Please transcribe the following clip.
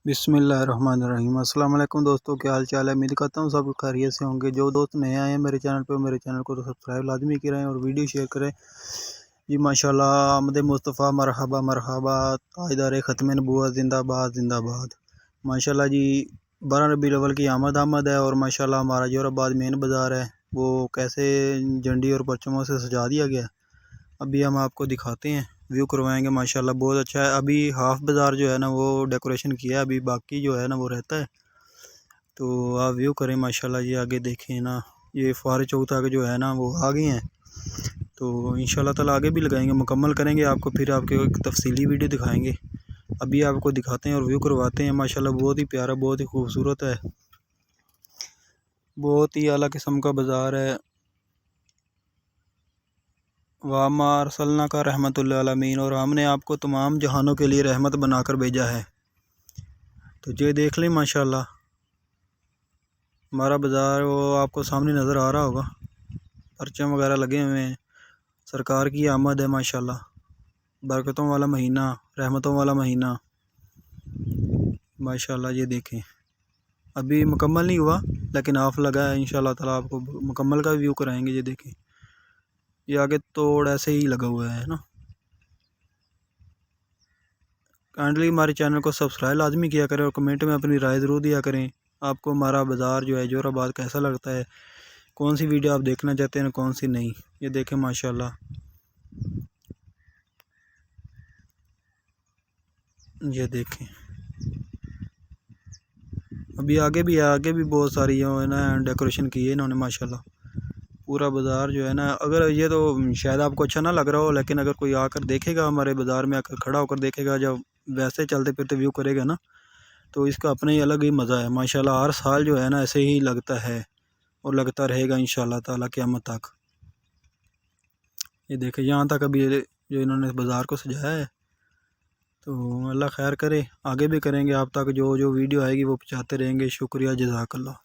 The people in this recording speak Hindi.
बिस्मिल्लाहिर्रहमानिर्रहीम। अस्सलाम वालेकुम दोस्तों, क्या हाल चाल है। उम्मीद करता हूँ सब खैरियत से होंगे। जो दोस्त नए आए हैं मेरे चैनल पे, मेरे चैनल को तो सब्सक्राइब लाजमी करें और वीडियो शेयर करें जी। माशाल्लाह, आमद मुस्तफ़ा मरहबा मरहबा, ताजदार ख़त्म नबूवत जिंदाबाद जिंदाबाद। माशाल्लाह जी, 12 रबीउल अव्वल की आमद है और माशाल्लाह हमारा जोराबाद मेन बाज़ार है वो कैसे झंडी और परचमों से सजा दिया गया। अभी हम आपको दिखाते हैं, व्यू करवाएंगे। माशाल्लाह बहुत अच्छा है। अभी हाफ बाज़ार जो है ना वो डेकोरेशन किया है, अभी बाकी जो है ना वो रहता है। तो आप व्यू करें माशाल्लाह जी। आगे देखें ना, ये फुहारे चौक आगे जो है ना वो आ गए हैं। तो इंशाल्लाह ताला आगे भी लगाएंगे, मुकम्मल करेंगे आपको, फिर आपके एक तफसीली वीडियो दिखाएंगे। अभी आपको दिखाते हैं और व्यू करवाते हैं। माशाल्लाह बहुत ही प्यारा, बहुत ही खूबसूरत है, बहुत ही आला किस्म का बाज़ार है। वामा अरसलना का रहमतुल्लिल आलमीन, और हमने आपको तमाम जहानों के लिए रहमत बनाकर भेजा है। तो ये देख लें माशाल्लाह, हमारा बाज़ार वो आपको सामने नज़र आ रहा होगा, परचम वगैरह लगे हुए हैं। सरकार की आमद है माशाल्लाह, बरकतों वाला महीना, रहमतों वाला महीना माशाल्लाह। ये देखें, अभी मुकम्मल नहीं हुआ लेकिन हाफ लगा है। इंशाल्लाह ताला आपको मुकम्मल का व्यू कराएंगे। ये देखें, ये आगे तोड़ ऐसे ही लगा हुआ है ना। काइंडली हमारे चैनल को सब्सक्राइब लाजमी किया करें और कमेंट में अपनी राय ज़रूर दिया करें। आपको हमारा बाज़ार जो है जोराबाद कैसा लगता है, कौन सी वीडियो आप देखना चाहते हैं, कौन सी नहीं। ये देखें माशाल्लाह, ये देखें। अभी आगे भी है, आगे भी बहुत सारी जो है ना डेकोरेशन की है इन्होंने माशाल्लाह। पूरा बाज़ार जो है ना, अगर ये तो शायद आपको अच्छा ना लग रहा हो, लेकिन अगर कोई आकर देखेगा, हमारे बाज़ार में आकर खड़ा होकर देखेगा, जब वैसे चलते फिरते व्यू करेगा ना, तो इसका अपना ही अलग ही मज़ा है माशाल्लाह। हर साल जो है ना ऐसे ही लगता है और लगता रहेगा इंशाल्लाह ताला क़यामत तक। ये देखें, यहाँ तक अभी जो इन्होंने बाज़ार को सजाया है। तो अल्लाह खैर करे, आगे भी करेंगे आप तक जो जो वीडियो आएगी वो पहुँचाते रहेंगे। शुक्रिया, जज़ाकल्लाह।